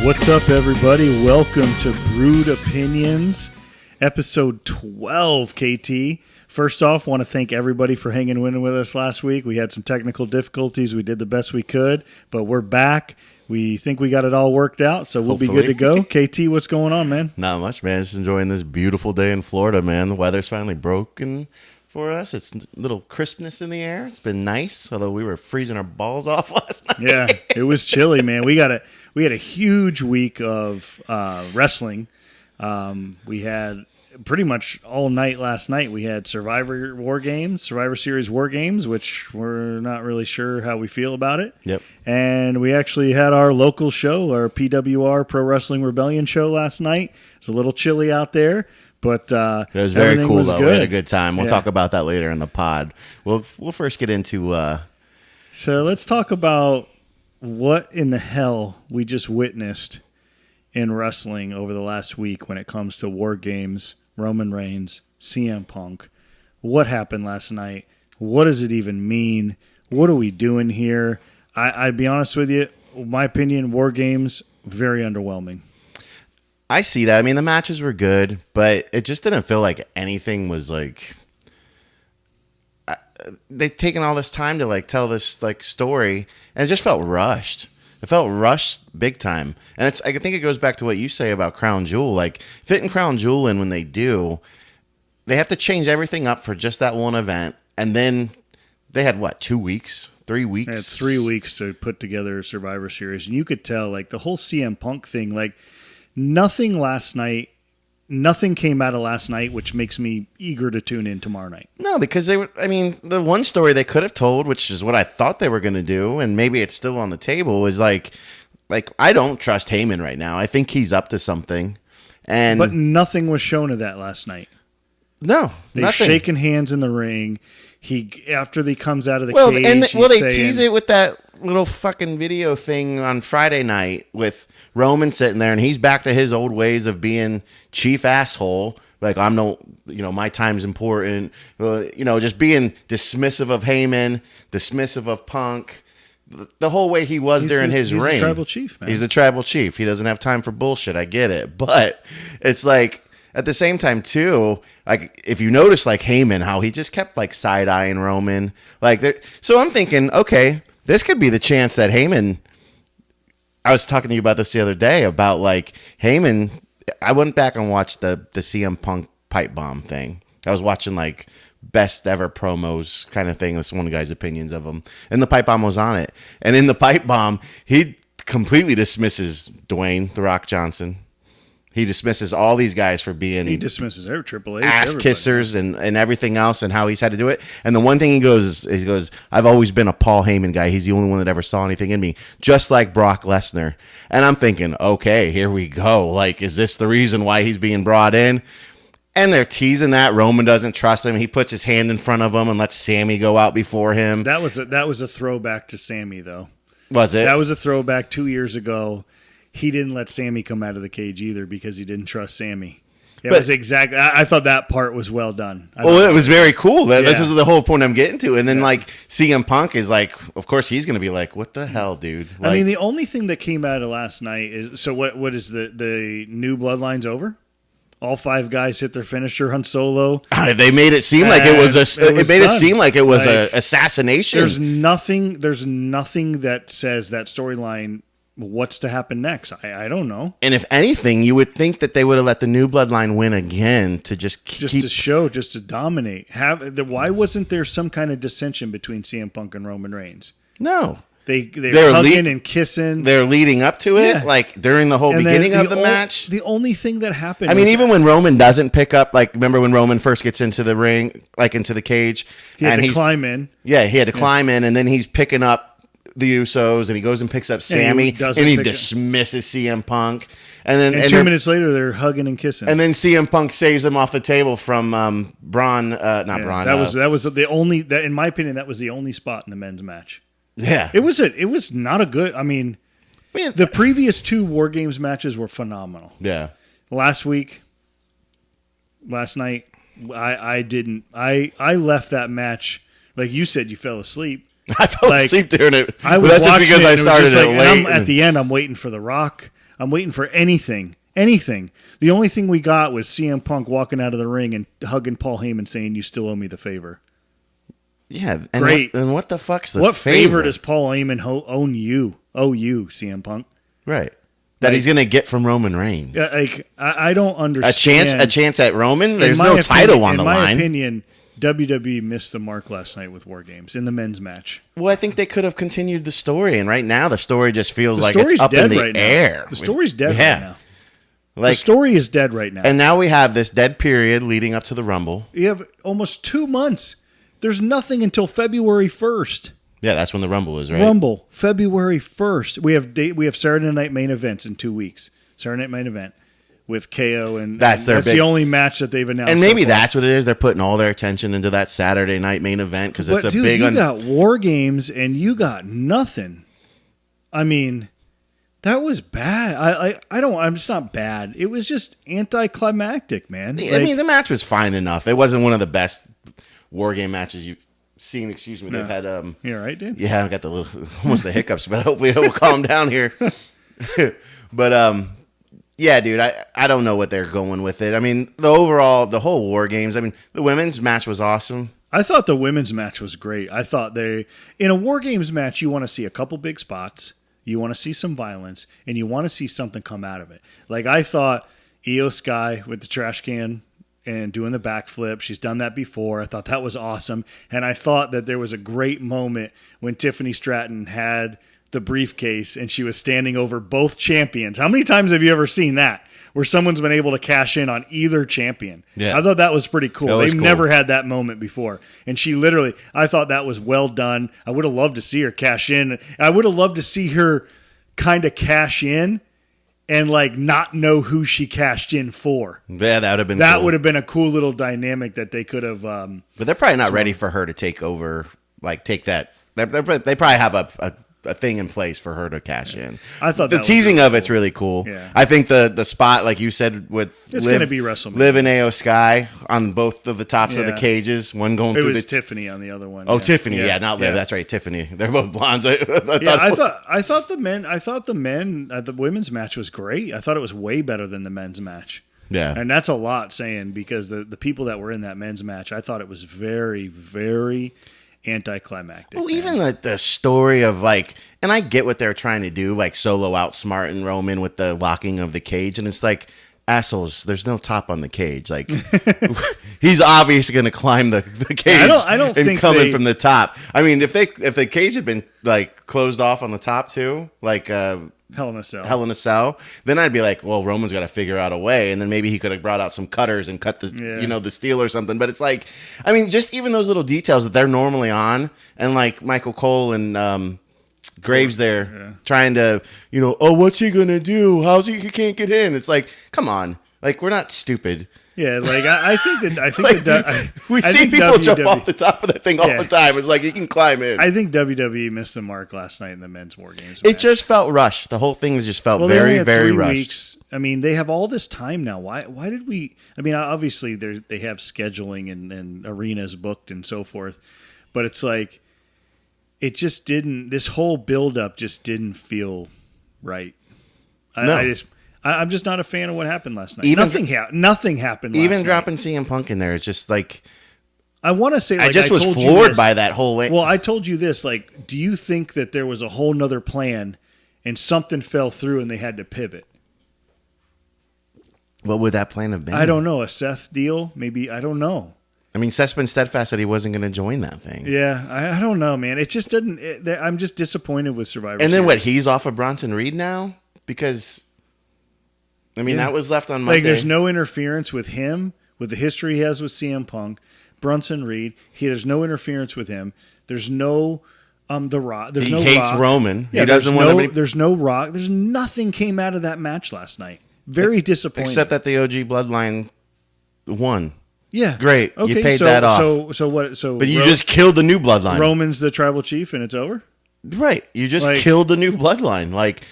What's up, everybody? Welcome to Brewed Opinions, episode 12, KT. First off, want to thank everybody for hanging with us last week. We had some technical difficulties. We did the best we could, but we're back. We think we got it all worked out, so we'll Hopefully. Be good to go. KT, what's going on, man? Not much, man. Just enjoying this beautiful day in Florida, man. The weather's finally broken for us. It's a little crispness in the air. It's been nice, although we were freezing our balls off last night. Yeah, it was chilly, man. We had a huge week of wrestling. We had pretty much all night last night. We had Survivor Series WarGames, which we're not really sure how we feel about it. Yep. And we actually had our local show, our PWR Pro Wrestling Rebellion show last night. It's a little chilly out there, but it was very cool, though. Good. We had a good time. We'll talk about that later in the pod. We'll first get into... So let's talk about what in the hell we just witnessed in wrestling over the last week when it comes to WarGames, Roman Reigns, CM Punk. What happened last night? What does it even mean? What are we doing here? I'd be honest with you, my opinion, WarGames, very underwhelming. I see that. I mean, the matches were good, but it just didn't feel like anything was like... They've taken all this time to like tell this like story, and it just felt rushed. It felt rushed big time. And I think it goes back to what you say about Crown Jewel. Like, fitting Crown Jewel in when they do, they have to change everything up for just that one event. And then they had, 2 weeks? 3 weeks? They had 3 weeks to put together a Survivor Series. And you could tell, like, the whole CM Punk thing, like, nothing came out of last night, which makes me eager to tune in tomorrow night. No, because the one story they could have told, which is what I thought they were going to do, and maybe it's still on the table, was like I don't trust Heyman right now. I think he's up to something. But nothing was shown of that last night. No, They're shaking hands in the ring. After he comes out of the cage, they tease it with that little fucking video thing on Friday night with Roman sitting there, and he's back to his old ways of being chief asshole. Like, my time's important. Just being dismissive of Heyman, dismissive of Punk. The whole way he was during his reign. He's the tribal chief, man. He's the tribal chief. He doesn't have time for bullshit. I get it. But it's like, at the same time, too, like, if you notice, like, Heyman, how he just kept, like, side-eyeing Roman. So I'm thinking, okay, this could be the chance that Heyman... I was talking to you about this the other day, about, like, Heyman... I went back and watched the CM Punk pipe bomb thing. I was watching, like, best ever promos kind of thing. That's one of the guy's opinions of him. And the pipe bomb was on it. And in the pipe bomb, he completely dismisses Dwayne "The Rock" Johnson. He dismisses all these guys for being... He dismisses every Triple H. Ass kissers and everything else, and how he's had to do it. And the one thing he goes, I've always been a Paul Heyman guy. He's the only one that ever saw anything in me. Just like Brock Lesnar. And I'm thinking, okay, here we go. Like, is this the reason why he's being brought in? And they're teasing that. Roman doesn't trust him. He puts his hand in front of him and lets Sammy go out before him. That was a throwback to Sammy, though. Was it? That was a throwback 2 years ago. He didn't let Sammy come out of the cage either because he didn't trust Sammy. I thought that part was well done. It was very cool. This was the whole point I'm getting to. And then, like, CM Punk is like, of course, he's going to be like, what the hell, dude? Like, I mean, the only thing that came out of last night is, so what is the new Bloodline's over? All 5 guys hit their finisher on Solo. They made it seem like it was an assassination. There's nothing that says that storyline. What's to happen next? I don't know. And if anything, you would think that they would have let the new Bloodline win again to just to dominate. Why wasn't there some kind of dissension between CM Punk and Roman Reigns? No. They're hugging and kissing. They're leading up to it, like during the whole beginning of the match. The only thing that happened... I mean, even when Roman doesn't pick up, like, remember when Roman first gets into the ring, like into the cage? He had to climb in. Yeah, he had to climb in, and then he's picking up the Usos, and he goes and picks up Sammy, and he dismisses CM Punk. And 2 minutes later, they're hugging and kissing. And then CM Punk saves them off the table from Braun, Braun. That was the only, in my opinion, that was the only spot in the men's match. Yeah. It was not a good, the previous 2 WarGames matches were phenomenal. Yeah. Last night, I left that match, like you said, you fell asleep. I fell asleep during it. That's just because I started it late. At the end, I'm waiting for The Rock. I'm waiting for anything. Anything. The only thing we got was CM Punk walking out of the ring and hugging Paul Heyman saying, "You still owe me the favor." Yeah. And Great. What the fuck's the What favor favor does Paul Heyman owe you, CM Punk? Right. That he's going to get from Roman Reigns. Yeah, like, I don't understand. A chance at Roman? There's no title on the line. In my opinion, WWE missed the mark last night with WarGames in the men's match. Well, I think they could have continued the story, and right now the story just feels like it's up in the air. The story's dead right now. Like, the story is dead right now. And now we have this dead period leading up to the Rumble. You have almost 2 months. There's nothing until February 1st. Yeah, that's when the Rumble is, right? Rumble, February 1st. We have Saturday Night main events in 2 weeks. Saturday Night main event with KO, and that's the only match that they've announced. And maybe that's what it is. They're putting all their attention into that Saturday Night main event because it's big. You got WarGames and you got nothing. I mean, that was bad. I'm just not bad. It was just anticlimactic, man. I mean, the match was fine enough. It wasn't one of the best WarGame matches you've seen. Excuse me. No. They've had. You all right, dude? Yeah, I got almost the hiccups, but hopefully it will calm down here. But yeah, dude, I don't know what they're going with it. I mean, the whole WarGames. I mean, the women's match was awesome. I thought the women's match was great. I thought in a WarGames match, you want to see a couple big spots. You want to see some violence, and you want to see something come out of it. Like, I thought Io Sky with the trash can and doing the backflip, she's done that before. I thought that was awesome. And I thought that there was a great moment when Tiffany Stratton had the briefcase and she was standing over both champions. How many times have you ever seen that, where someone's been able to cash in on either champion? Yeah. I thought that was pretty cool. They've never had that moment before. And I thought that was well done. I would have loved to see her cash in. I would have loved to see her kind of cash in and like not know who she cashed in for. Yeah, that would have been cool. Would have been a cool little dynamic that they could have. But they're probably not ready for her to take over, like take that. They probably have a thing in place for her to cash in. I thought the teasing of it's really cool. Yeah. I think the spot, like you said, it's going to be WrestleMania. Liv and Io Sky on both of the tops of the cages. One going through Tiffany on the other one. Oh, yeah. Tiffany, not Liv. Yeah. That's right, Tiffany. They're both blondes. I thought the women's match was great. I thought it was way better than the men's match. Yeah, and that's a lot saying, because the people that were in that men's match, I thought it was very, very anticlimactic. Well, even the story of like, and I get what they're trying to do, like Solo outsmarting Roman with the locking of the cage, and it's like, assholes, there's no top on the cage. Like, he's obviously going to climb the cage. I don't think coming from the top. I mean, if the cage had been like closed off on the top too, like Hell in a Cell, then I'd be like, well, Roman's got to figure out a way, and then maybe he could have brought out some cutters and cut the the steel or something. But it's like, I mean, just even those little details that they're normally on, and like Michael Cole and Graves there trying to, oh, what's he gonna do? He can't get in? It's like, come on, like, we're not stupid. Yeah, like I think we see people jump off the top of that thing all the time. It's like, you can climb in. I think WWE missed the mark last night in the men's WarGames. It just felt rushed. The whole thing just felt very, very rushed. Weeks. I mean, they have all this time now. Why did we? I mean, obviously they have scheduling and arenas booked and so forth, but it's like, it just didn't. This whole buildup just didn't feel right. I'm just not a fan of what happened last night. Nothing happened last night. Even dropping CM Punk in there, it's just like, I want to say, like, I just was floored by that whole way. Well, I told you this. Like, do you think that there was a whole nother plan and something fell through and they had to pivot? What would that plan have been? I don't know. A Seth deal? Maybe. I don't know. I mean, Seth's been steadfast that he wasn't going to join that thing. Yeah, I don't know, man. It just didn't. I'm just disappointed with Survivor Series. And then Series. he's off of Bronson Reed now? Because, I mean, that was left on Monday. Like, there's no interference with him, with the history he has with CM Punk. Bronson Reed, there's no interference with him. There's no The Rock. He hates Roman. Yeah, he doesn't want anybody. There's no Rock. There's nothing came out of that match last night. Very disappointing. Except that the OG Bloodline won. Yeah, great. Okay, you paid that off. So what? So, but you just killed the new Bloodline. Roman's the tribal chief, and it's over. Right. You just killed the new Bloodline. Like,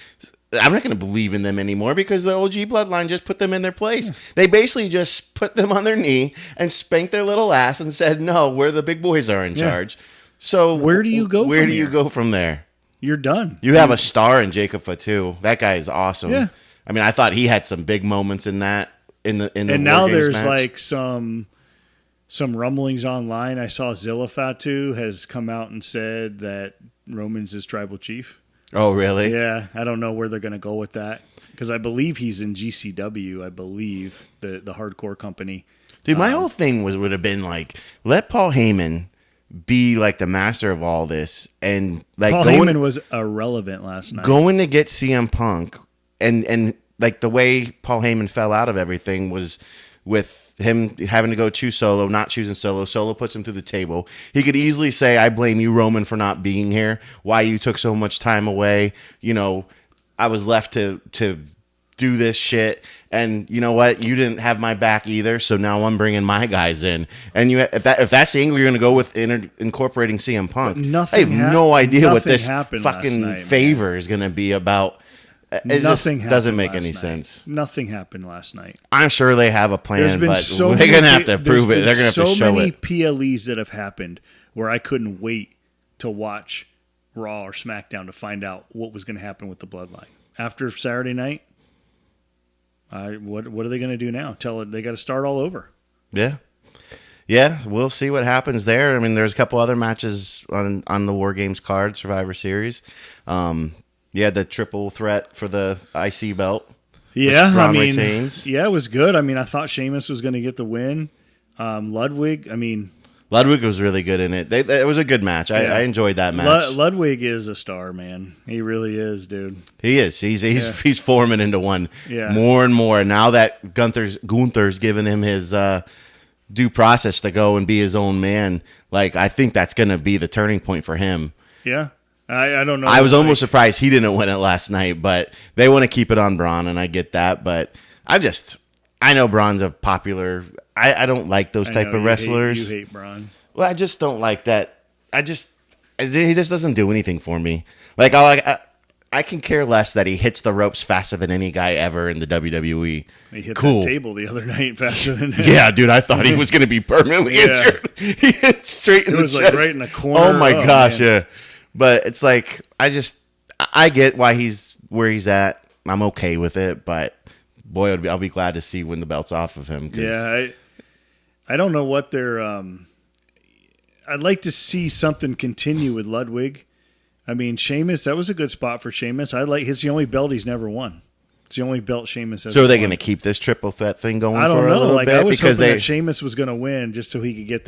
I'm not going to believe in them anymore because the OG Bloodline just put them in their place. Yeah. They basically just put them on their knee and spanked their little ass and said, "No, we're the big boys are in charge." So where do you go? You go from there? You're done. You have a star in Jacob Fatu. That guy is awesome. Yeah. I mean, I thought he had some big moments in that in the and now War Games there's match. like some rumblings online. I saw Zillafatu has come out and said that Roman's his tribal chief. Oh, really? Yeah, I don't know where they're going to go with that because I believe he's in GCW. I believe the hardcore company. Dude, my whole thing would have been like, let Paul Heyman be like the master of all this, and like Paul Heyman was irrelevant last night. Going to get CM Punk, and like the way Paul Heyman fell out of everything was with him having to go choose Solo, not choosing Solo. Solo puts him through the table. He could easily say, I blame you, Roman, for not being here. Why you took so much time away. You know, I was left to do this shit. And you know what? You didn't have my back either. So now I'm bringing my guys in. And if that's the angle you're going to go with incorporating CM Punk, I have no idea what this fucking favor is going to be about. It just doesn't make any sense. Nothing happened last night. I'm sure they have a plan, but they're going to have to prove it. They're going to have to show it. So many PLEs that have happened where I couldn't wait to watch Raw or SmackDown to find out what was going to happen with the Bloodline. After Saturday night, what are they going to do now? They got to start all over. Yeah. Yeah, we'll see what happens there. I mean, there's a couple other matches on the War Games card, Survivor Series. Yeah, the triple threat for the IC belt. Yeah, retains. Yeah, it was good. I mean, I thought Sheamus was going to get the win. Ludwig was really good in it. It was a good match. I enjoyed that match. Ludwig is a star, man. He really is, dude. He is. He's forming into one more and more. And now that Gunther's given him his due process to go and be his own man, like I think that's going to be the turning point for him. Yeah. I don't know. I was almost surprised he didn't win it last night, but they want to keep it on Braun, and I get that. But I know Braun's a popular. I don't like those type of wrestlers. You hate Braun. Well, I just don't like that. He just doesn't do anything for me. Like I can care less that he hits the ropes faster than any guy ever in the WWE. He hit the table the other night faster than him. Yeah, dude, I thought he was going to be permanently injured. He hit straight in the chest. Like right in the corner. Oh my gosh, man. Yeah. But it's like, I get why he's where he's at. I'm okay with it, but boy, I'll be glad to see when the belt's off of him. Yeah, I don't know what they're. I'd like to see something continue with Ludwig. I mean, Sheamus, that was a good spot for Sheamus. It's the only belt he's never won. It's the only belt Sheamus has. So are they going to keep this triple threat thing going? I don't for know. A little bit? I was hoping that Sheamus was going to win just so he could get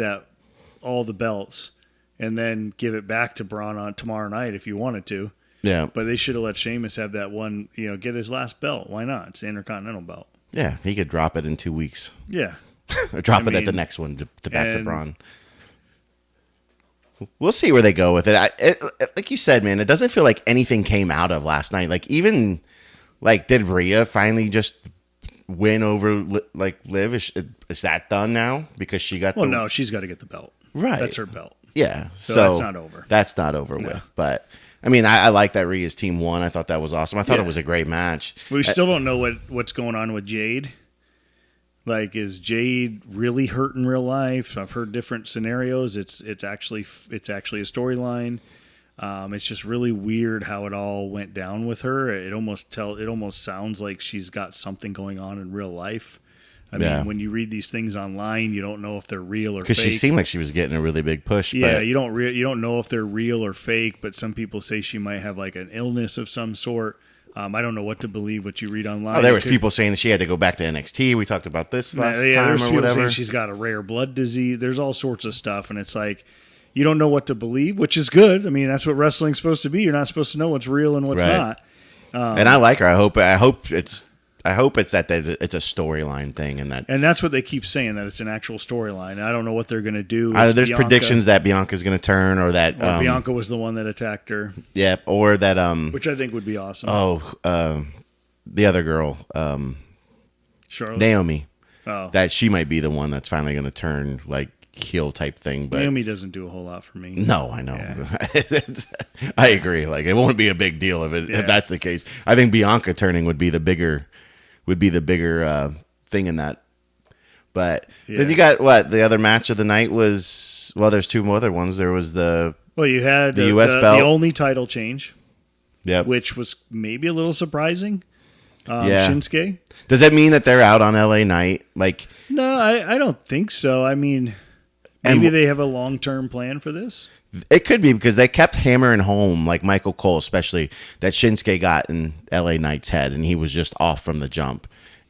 all the belts. And then give it back to Braun on tomorrow night if you wanted to. Yeah. But they should have let Sheamus have that one, get his last belt. Why not? It's the Intercontinental belt. Yeah, he could drop it in 2 weeks. Yeah. Or drop it at the next one to back to Braun. We'll see where they go with it. Like you said, man, it doesn't feel like anything came out of last night. Like even, did Rhea finally just win over Liv? Is that done now? Because she got no, she's got to get the belt. Right. That's her belt. Yeah, so that's not over. That's not over with. But I mean, I like that Rhea's team won. I thought that was awesome. I thought it was a great match. We still don't know what's going on with Jade. Like, is Jade really hurt in real life? I've heard different scenarios. It's actually a storyline. It's just really weird how it all went down with her. It almost sounds like she's got something going on in real life. I mean, when you read these things online, you don't know if they're real or fake. Because she seemed like she was getting a really big push. Yeah, but you don't know if they're real or fake, but some people say she might have like an illness of some sort. I don't know what to believe, what you read online. Oh, there was people saying that she had to go back to NXT. We talked about this last time there's or people whatever. saying she's got a rare blood disease. There's all sorts of stuff, and it's like you don't know what to believe, which is good. I mean, that's what wrestling's supposed to be. You're not supposed to know what's real and what's not. And I like her. I hope it's that it's a storyline thing, and that's what they keep saying, that it's an actual storyline. I don't know what they're going to do. There's predictions that Bianca's going to turn, or that Bianca was the one that attacked her. Yeah, or that which I think would be awesome. Oh, the other girl, Charlotte, Naomi. Oh, that she might be the one that's finally going to turn heel type thing. But Naomi doesn't do a whole lot for me. No, I know. Yeah. I agree. Like, it won't be a big deal if that's the case. I think Bianca turning would be the bigger thing in that. But then you got the other match of the night was, there's two other ones. There was you had the US belt, the only title change. Yep. Which was maybe a little surprising. Shinsuke. Does that mean that they're out on LA Knight? Like, No, I don't think so. I mean, maybe they have a long-term plan for this. it could be because they kept hammering home, like Michael Cole, especially, that Shinsuke got in LA Knight's head, and he was just off from the jump.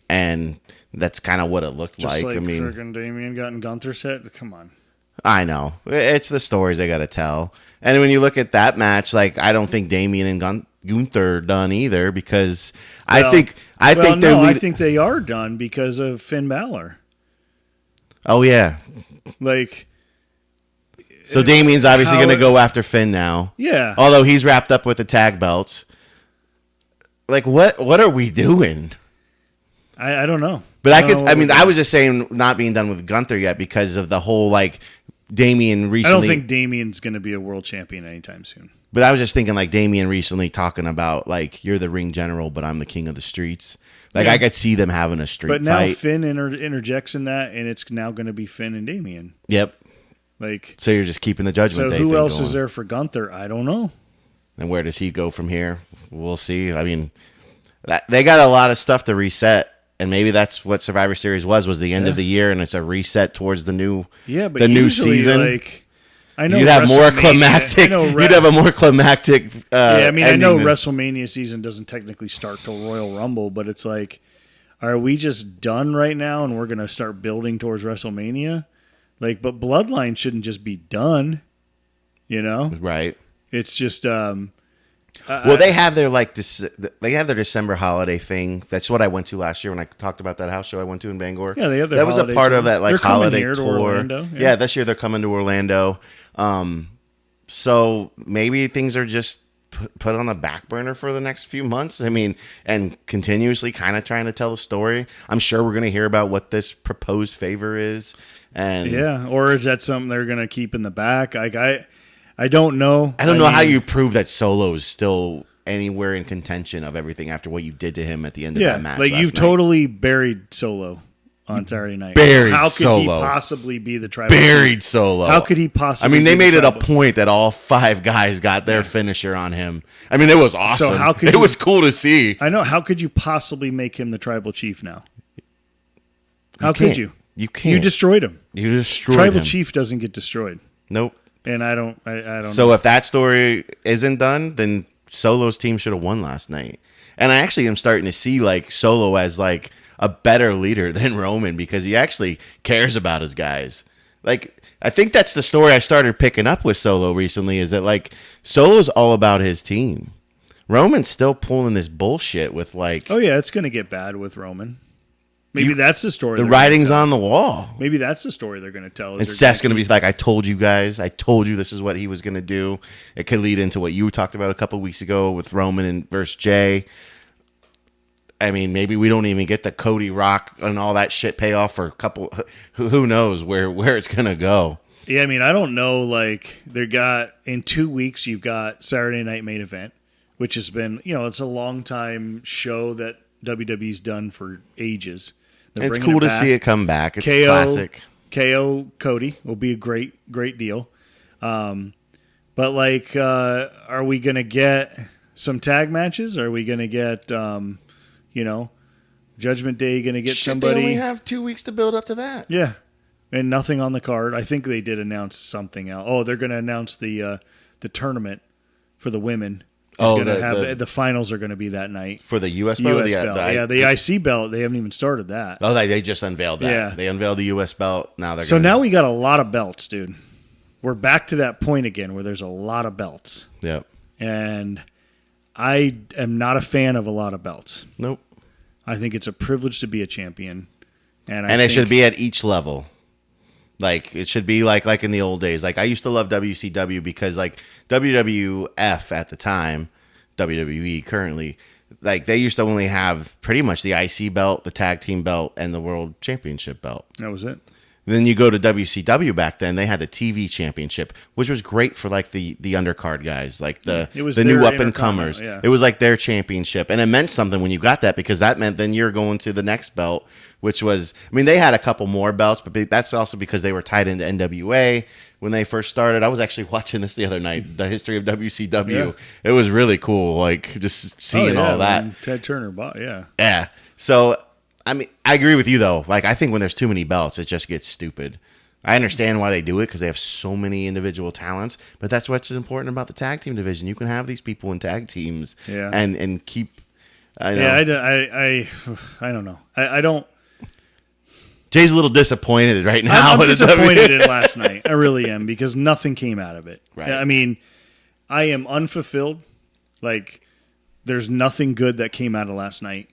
And that's kind of what it looked Just like I mean, friggin' Damian got in Gunther's head. Come on. I know. It's the stories they got to tell. And when you look at that match, like, I don't think Damian and Gunther are done either because I think they are done because of Finn Balor. Oh, yeah. Like, so Damian's obviously going to go after Finn now. Yeah. Although he's wrapped up with the tag belts. Like, what are we doing? I don't know. But I was just saying not being done with Gunther yet because of the whole, like, Damian recently. I don't think Damian's going to be a world champion anytime soon. But I was just thinking, like, Damian recently talking about, like, you're the ring general, but I'm the king of the streets. Like, I could see them having a street fight. But now Finn interjects in that, and it's now going to be Finn and Damian. Yep. Like, so you're just keeping the Judgment Day. So who else is there for Gunther? I don't know. And where does he go from here? We'll see. I mean, they got a lot of stuff to reset. And maybe that's what Survivor Series was the end of the year, and it's a reset towards the new new season. Like, I know you'd have more climactic. You'd have a more climactic. I know WrestleMania season doesn't technically start till Royal Rumble, but it's like, are we just done right now, and we're going to start building towards WrestleMania? Like, but Bloodline shouldn't just be done, you know? Right. It's just. Well, they have their December holiday thing. That's what I went to last year when I talked about that house show I went to in Bangor. Yeah, they have their that was a part of that like they're holiday coming here tour. To Orlando. Yeah, this year they're coming to Orlando. So maybe things are just put on the back burner for the next few months. I mean, and continuously kind of trying to tell a story. I'm sure we're going to hear about what this proposed favor is. And yeah, or is that something they're going to keep in the back? Like I don't know. I don't know how you prove that Solo is still anywhere in contention of everything after what you did to him at the end of that match. Like you've totally buried Solo on Saturday night. How could he possibly be the tribal? Buried Solo. How could he possibly? I mean, they made it a point that all 5 guys got their finisher on him. I mean, it was awesome. So it was cool to see. I know. How could you possibly make him the tribal chief now? How could you? You can't. You destroyed him. You destroyed tribal him. chief doesn't get destroyed. Nope. And I don't So if that story isn't done, then Solo's team should have won last night. And I actually am starting to see like Solo as like a better leader than Roman because he actually cares about his guys. Like I think that's the story I started picking up with Solo recently is that like Solo's all about his team. Roman's still pulling this bullshit with like oh yeah, it's going to get bad with Roman. Maybe that's the story. The writing's on the wall. Maybe that's the story they're going to tell. And Seth's going to be like, I told you guys. I told you this is what he was going to do. It could lead into what you talked about a couple weeks ago with Roman and versus Jey. I mean, maybe we don't even get the Cody Rock and all that shit payoff for a couple. Who knows where it's going to go. Yeah, I mean, I don't know. Like, in 2 weeks, you've got Saturday Night Main Event, which has been, it's a long time show that WWE's done for ages. It's cool to see it come back. It's classic. KO Cody will be a great deal. But like, are we going to get some tag matches? Are we going to get, Judgment Day going to get somebody? They only have 2 weeks to build up to that. Yeah. And nothing on the card. I think they did announce something else. Oh, they're going to announce the tournament for the women. The finals are going to be that night for the U.S. belt. The IC belt. They haven't even started that. Oh, they just unveiled that. Yeah, they unveiled the U.S. belt. Now now we got a lot of belts, dude. We're back to that point again where there's a lot of belts. Yep. And I am not a fan of a lot of belts. Nope. I think it's a privilege to be a champion, and it should be at each level. Like it should be like in the old days. Like I used to love WCW because like WWF at the time, WWE currently, like they used to only have pretty much the IC belt, the tag team belt, and the world championship belt. That was it. Then you go to WCW back then, they had the TV championship, which was great for like the undercard guys, like the new up and comers. Yeah. It was like their championship. And it meant something when you got that, because that meant then you're going to the next belt, which was, I mean, they had a couple more belts, but that's also because they were tied into NWA when they first started. I was actually watching this the other night, the history of WCW. Yeah. It was really cool, like just seeing all that. Ted Turner bought, yeah. Yeah. So, I mean, I agree with you, though. Like, I think when there's too many belts, it just gets stupid. I understand why they do it, because they have so many individual talents, but that's what's important about the tag team division. You can have these people in tag teams and keep... I don't know. I don't... Jay's a little disappointed right now. I'm disappointed in last night. I really am, because nothing came out of it. Right. I mean, I am unfulfilled. Like, there's nothing good that came out of last night.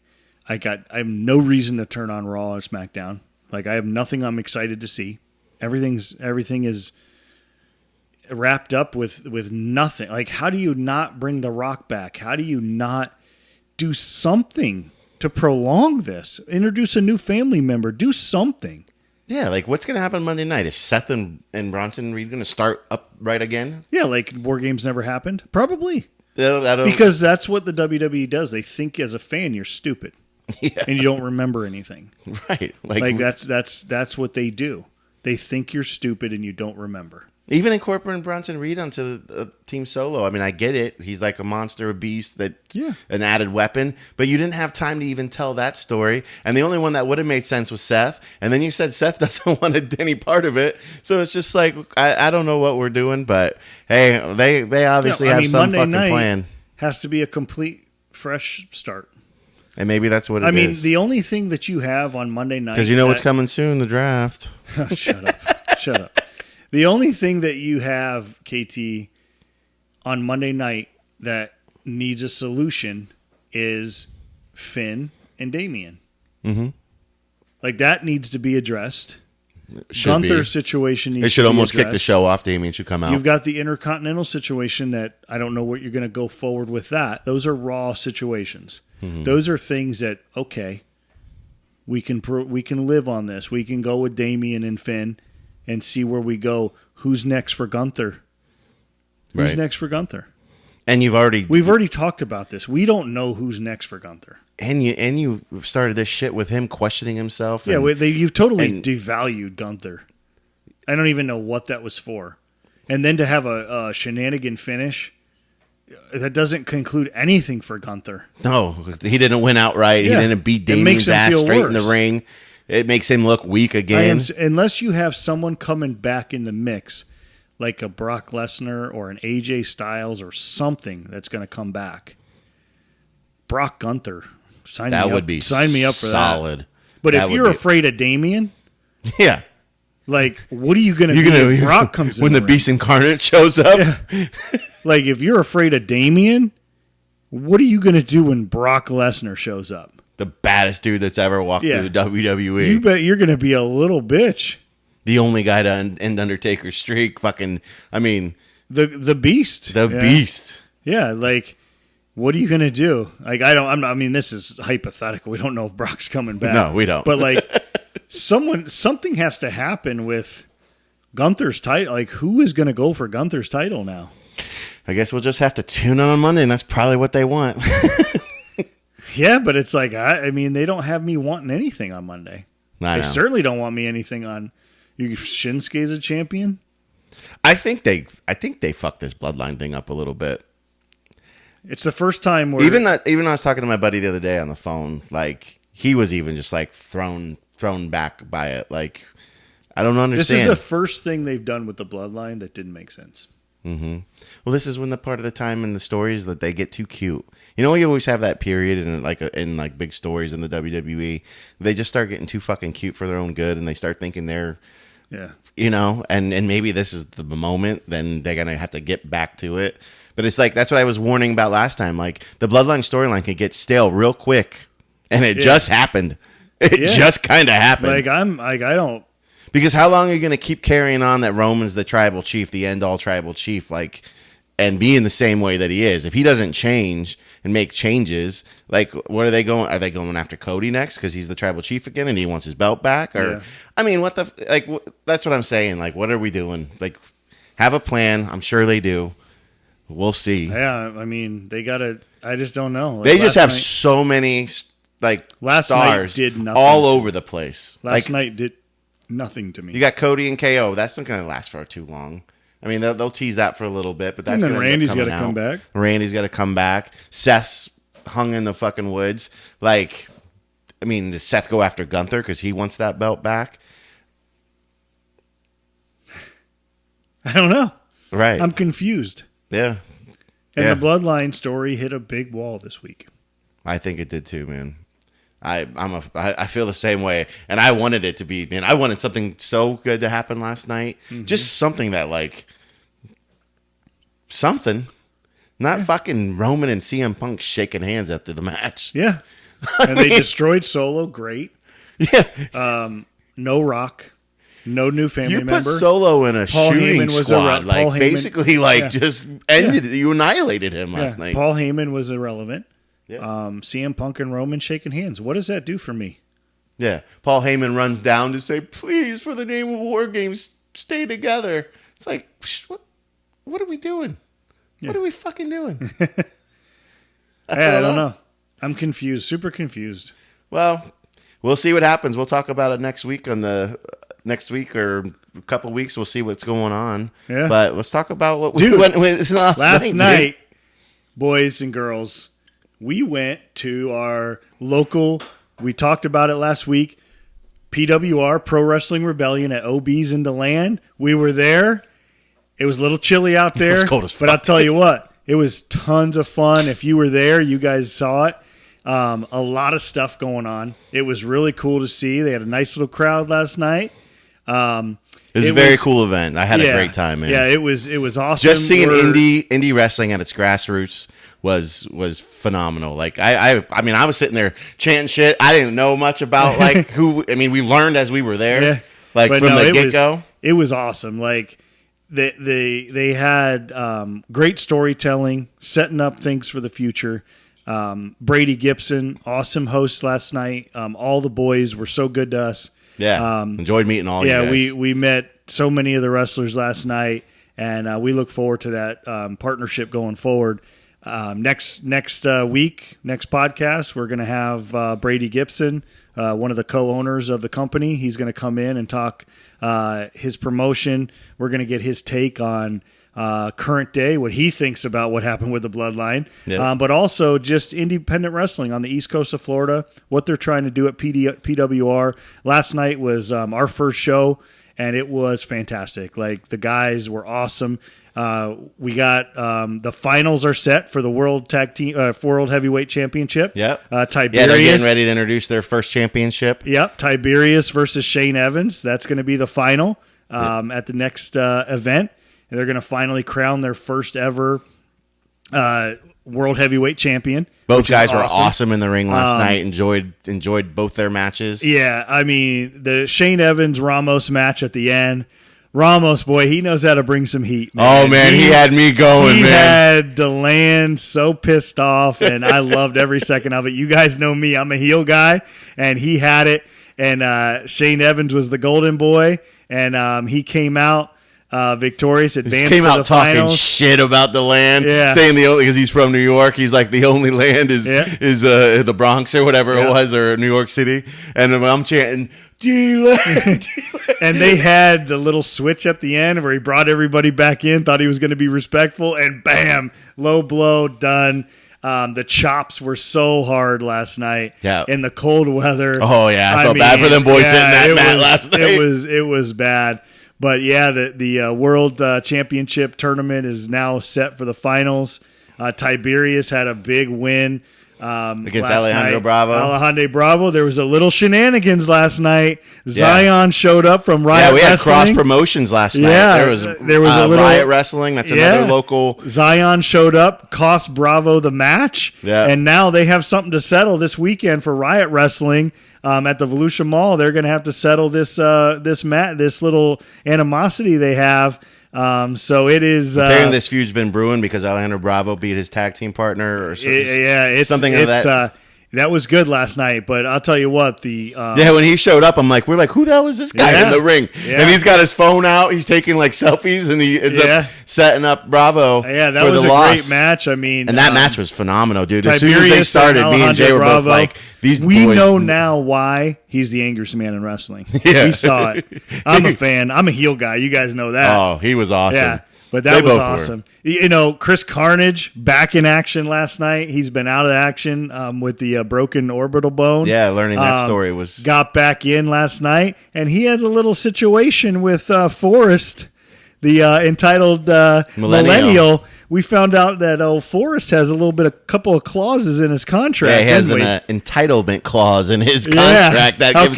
I have no reason to turn on Raw or SmackDown. Like, I have nothing I'm excited to see. Everything is wrapped up with nothing. Like, how do you not bring The Rock back? How do you not do something to prolong this? Introduce a new family member. Do something. Yeah, like, what's going to happen Monday night? Is Seth and Bronson Reed going to start upright again? Yeah, like WarGames never happened? Probably. That'll... Because that's what the WWE does. They think as a fan you're stupid. Yeah. And you don't remember anything. Right. Like that's what they do. They think you're stupid and you don't remember. Even incorporating Bronson Reed onto the Team Solo. I mean, I get it. He's like a monster, a beast, that's an added weapon. But you didn't have time to even tell that story. And the only one that would have made sense was Seth. And then you said Seth doesn't want any part of it. So it's just like, I don't know what we're doing. But, hey, they obviously have some Monday fucking plan. Has to be a complete fresh start. And maybe that's what it is. I mean, the only thing that you have on Monday night... Because you know what's coming soon, the draft. Shut up. Shut up. The only thing that you have, KT, on Monday night that needs a solution is Finn and Damian. Mm-hmm. Like, that needs to be addressed. Gunther's situation needs to be addressed. It should almost kick the show off. Damian should come out. You've got the Intercontinental situation that I don't know what you're going to go forward with that. Those are Raw situations. Mm-hmm. Those are things that, okay, we can live on this. We can go with Damian and Finn and see where we go. Who's next for Gunther? Who's next for Gunther? And we've already talked about this. We don't know who's next for Gunther. And you started this shit with him questioning himself. Yeah, you've totally devalued Gunther. I don't even know what that was for. And then to have a shenanigan finish, that doesn't conclude anything for Gunther. No, he didn't win outright. Yeah. He didn't beat Damian's ass straight in the ring. It makes him look weak again. Unless you have someone coming back in the mix, like a Brock Lesnar or an AJ Styles or something that's going to come back. Brock Gunther. Sign me up for solid. That. But if you're afraid of Damian, yeah, like, what are you going to do when Brock comes in? When the Beast Incarnate shows up? Yeah. Like, if you're afraid of Damian, what are you going to do when Brock Lesnar shows up? The baddest dude that's ever walked through the WWE. You bet you're going to be a little bitch. The only guy to end Undertaker's streak. Fucking, I mean... The Beast. The Beast. Yeah, like... What are you gonna do? Like, I mean, this is hypothetical. We don't know if Brock's coming back. No, we don't. But like, something has to happen with Gunther's title. Like, who is gonna go for Gunther's title now? I guess we'll just have to tune in on Monday, and that's probably what they want. Yeah, but it's like, I mean, they don't have me wanting anything on Monday. They certainly don't want me anything on. Shinsuke's a champion. I think they fucked this Bloodline thing up a little bit. It's the first time where even I was talking to my buddy the other day on the phone, like, he was even just like thrown back by it. Like, I don't understand. This is the first thing they've done with the Bloodline that didn't make sense. Mm-hmm. Well, this is when the part of the time in the stories that they get too cute. You know, you always have that period in big stories in the WWE. They just start getting too fucking cute for their own good, and they start thinking they're, you know, and maybe this is the moment. Then they're gonna have to get back to it. But it's like, that's what I was warning about last time. Like, the Bloodline storyline can get stale real quick, and it just happened. It just kind of happened. Like, I don't. Because how long are you going to keep carrying on that Roman's the tribal chief, the end-all tribal chief, like, and being the same way that he is? If he doesn't change, and make changes. Like, what are they going? Are they going after Cody next because he's the tribal chief again and he wants his belt back? Or, I mean, that's what I'm saying. Like, what are we doing? Like, have a plan. I'm sure they do. We'll see. Yeah, I mean, they gotta. I just don't know. Like they just have so many stars did nothing all over the place. Last night did nothing to me. You got Cody and KO. That's not going to last for too long. I mean, they'll tease that for a little bit, but that's. And then Randy's got to come back. Randy's got to come back. Seth's hung in the fucking woods. Like, I mean, does Seth go after Gunther because he wants that belt back? I don't know. Right. I'm confused. Yeah. And the Bloodline story hit a big wall this week. I think it did too, man. I feel the same way, and I wanted it to be, man. I wanted something so good to happen last night, just something that something, not fucking Roman and CM Punk shaking hands after the match. Yeah, and they destroyed Solo. Great. Yeah. No Rock, no new family member. You put Solo in a Paul shooting Heyman was squad, basically, just ended. Yeah. You annihilated him last night. Paul Heyman was irrelevant. Yeah. CM Punk and Roman shaking hands. What does that do for me? Yeah. Paul Heyman runs down to say, please, for the name of WarGames, stay together. It's like, what are we doing? Yeah. What are we fucking doing? I don't know. I'm confused. Super confused. Well, we'll see what happens. We'll talk about it next week or a couple weeks. We'll see what's going on. Yeah. But let's talk about what we went last night, boys and girls. We went to our local, we talked about it last week, PWR, Pro Wrestling Rebellion at OB's in DeLand. We were there. It was a little chilly out there. It was cold as fuck. But I'll tell you what, it was tons of fun. If you were there, you guys saw it. A lot of stuff going on. It was really cool to see. They had a nice little crowd last night. It was a very cool event. I had a great time, man. Yeah, it was awesome. Just seeing indie wrestling at its grassroots was phenomenal. Like I mean, I was sitting there chanting shit. I didn't know much about who. I mean, we learned as we were there. Yeah. From the get go. It was awesome. Like they had great storytelling, setting up things for the future. Brady Gibson, awesome host last night. All the boys were so good to us. Yeah, enjoyed meeting all you guys. Yeah, we met so many of the wrestlers last night, and we look forward to that partnership going forward. Next week, next podcast, we're going to have Brady Gibson, one of the co-owners of the company. He's going to come in and talk his promotion. We're going to get his take on current day, what he thinks about what happened with the Bloodline, but also just independent wrestling on the East Coast of Florida, what they're trying to do at PWR. Last night was our first show, and it was fantastic. Like, the guys were awesome. We got the finals are set for the World Heavyweight Championship. Yep. Tiberius. Yeah, they're getting ready to introduce their first championship. Yep. Tiberius versus Shane Evans. That's going to be the final at the next event. And they're going to finally crown their first ever World Heavyweight Champion. Both guys were awesome in the ring last night. Enjoyed both their matches. Yeah, I mean, the Shane Evans Ramos match at the end. Ramos, boy, he knows how to bring some heat, man. Oh, man, he had me going, he man. He had DeLand so pissed off, and I loved every second of it. You guys know me. I'm a heel guy, and he had it. And Shane Evans was the golden boy, and he came out victorious, advanced came out to the talking finals. Shit about the land, saying the only because he's from New York, he's like the only land is the Bronx or whatever it was, or New York City, and I'm chanting DeLand. And they had the little switch at the end where he brought everybody back in, thought he was going to be respectful, and bam, low blow, done. The chops were so hard last night in the cold weather. Oh yeah, I felt bad for them boys sitting that mat last night. It was bad. But yeah, the World Championship tournament is now set for the finals. Tiberius had a big win against Alejandro Bravo. There was a little shenanigans last night. Zion showed up from Riot Wrestling. Yeah, we had cross promotions last night. There was a little Riot Wrestling. That's another local. Zion showed up, cost Bravo the match. Yeah. And now they have something to settle this weekend for Riot Wrestling. At the Volusia Mall, they're going to have to settle this little animosity they have So it is. Apparently, this feud's been brewing because Alejandro Bravo beat his tag team partner, or something like that. That was good last night, but I'll tell you what, when he showed up, we're like, who the hell is this guy in the ring? Yeah. And he's got his phone out, he's taking like selfies, and he ends up setting up Bravo. Yeah, that was a great match. I mean, and that match was phenomenal, dude. As soon as they started, me and Jay were both like, these we boys know now why he's the angriest man in wrestling. Yeah. We saw it. I'm a fan. I'm a heel guy. You guys know that. Oh, he was awesome. Yeah. But that was awesome. You know, Chris Carnage back in action last night. He's been out of action with the broken orbital bone. Yeah, learning that story got back in last night, and he has a little situation with Forrest, the entitled millennial. We found out that Forrest has a couple of clauses in his contract. Yeah, he has an entitlement clause in his contract that gives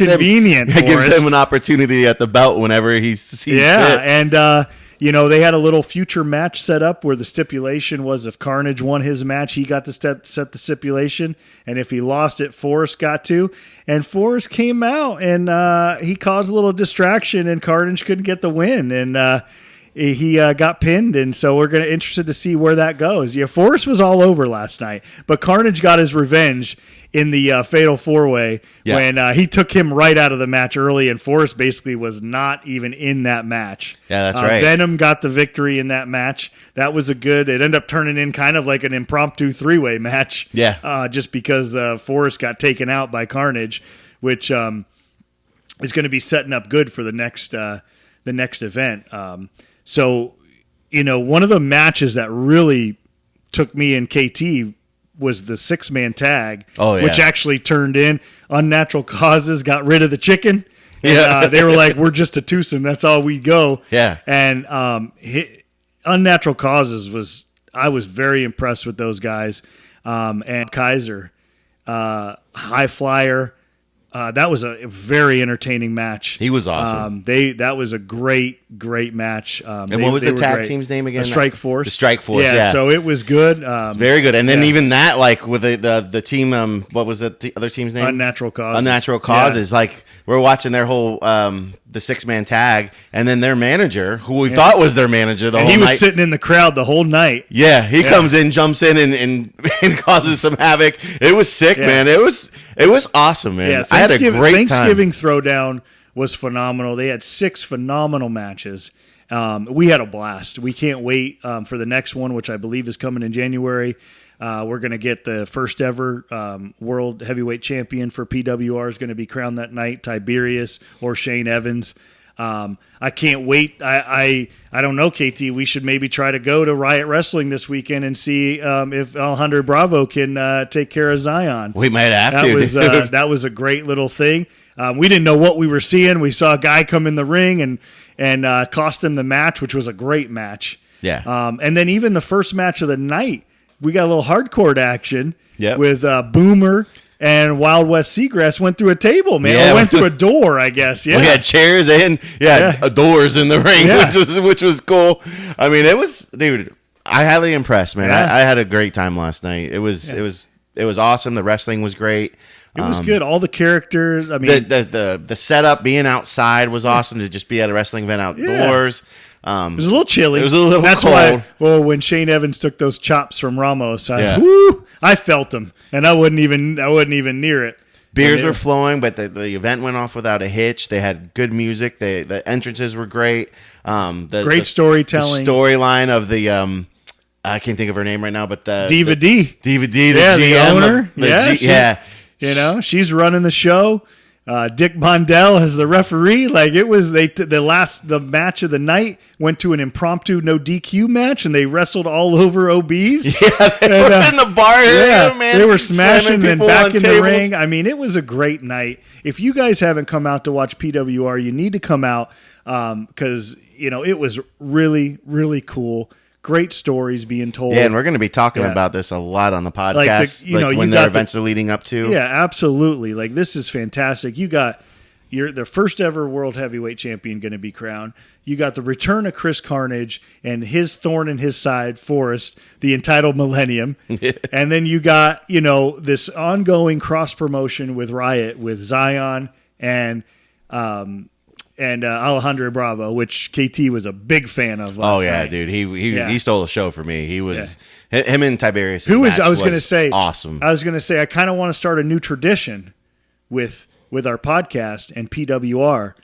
him an opportunity at the belt whenever he sees fit. And you know, they had a little future match set up where the stipulation was if Carnage won his match, he got to set the stipulation. And if he lost it, Forrest got to. And Forrest came out and he caused a little distraction and Carnage couldn't get the win. And he got pinned. And so we're interested to see where that goes. Yeah, Forrest was all over last night. But Carnage got his revenge in the Fatal 4-Way when he took him right out of the match early, and Forrest basically was not even in that match. Yeah, that's right. Venom got the victory in that match. That was it ended up turning in kind of like an impromptu 3-way match. Yeah. Just because Forrest got taken out by Carnage, which is going to be setting up good for the next event. So, you know, one of the matches that really took me and KT was the 6-man tag, which actually turned in. Unnatural Causes got rid of the chicken. And, they were like, we're just a twosome. That's all we go. Yeah. And Unnatural Causes I was very impressed with those guys. And Kaiser, High Flyer. That was a very entertaining match. He was awesome. That was a great match. And what was the tag team's name again? The Strike Force. The Strike Force. Yeah. So it was good. Very good. And then even that, like with the team, what was the other team's name? Unnatural Causes. Unnatural Causes. Yeah. Like we're watching their whole the 6-man tag, and then their manager, who we thought was their manager the whole night. He was sitting in the crowd the whole night. Yeah, he comes in, jumps in, and causes some havoc. It was sick, man. It was awesome, man. Yeah, I had a great Thanksgiving Throwdown was phenomenal. They had 6 phenomenal matches. We had a blast. We can't wait for the next one, which I believe is coming in January. We're going to get the first ever world heavyweight champion for PWR is going to be crowned that night, Tiberius or Shane Evans. I can't wait. I don't know, KT. We should maybe try to go to Riot Wrestling this weekend and see if Alejandro Bravo can take care of Zion. We might have to. That was a great little thing. We didn't know what we were seeing. We saw a guy come in the ring and cost him the match, which was a great match. Yeah. And then even the first match of the night, we got a little hardcore action with Boomer and Wild West Seagrass went through a table, man. Yeah, or went through a door, I guess. Yeah. We had chairs and doors in the ring, which was cool. I mean, it was, dude, I highly impressed, man. I had a great time last night. It was awesome. The wrestling was great. It was good. All the characters. I mean, the setup being outside was awesome to just be at a wrestling event outdoors. Yeah. It was a little chilly. It was a little cold. That's why. Well, when Shane Evans took those chops from Ramos, I felt them, and I wasn't even near it. Beers were flowing, but the event went off without a hitch. They had good music. The entrances were great. Great storytelling. The storyline of the I can't think of her name right now, but the Diva D, the GM, the owner. You know, she's running the show. Dick Mondell as the referee. Like it was, the match of the night went to an impromptu no DQ match, and they wrestled all over OBs. Yeah, they were in the bar area, man. They were smashing and back in the ring. I mean, it was a great night. If you guys haven't come out to watch PWR, you need to come out because it was really, really cool. Great stories being told. Yeah, and we're going to be talking about this a lot on the podcast, when their events are leading up to. Yeah, absolutely. Like, this is fantastic. You got the first ever world heavyweight champion going to be crowned. You got the return of Chris Carnage and his thorn in his side, Forrest, the entitled Millennium. And then you got, this ongoing cross promotion with Riot, with Zion and Alejandro Bravo, which KT was a big fan of last night. Dude, he stole the show for me. He was him and Tiberius. I was going to say awesome. I was going to say I kind of want to start a new tradition with our podcast and PWR.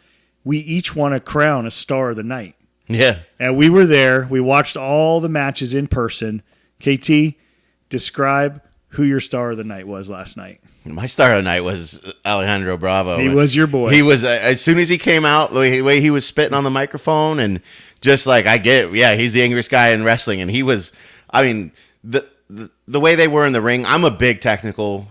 We each want to crown a star of the night. Yeah, and we were there. We watched all the matches in person. KT, describe who your star of the night was last night. My star of the night was Alejandro Bravo. He was your boy. He was as soon as he came out, the way he was spitting on the microphone, and just like I get it, yeah, he's the angriest guy in wrestling, and he was. I mean, the way they were in the ring. I'm a big technical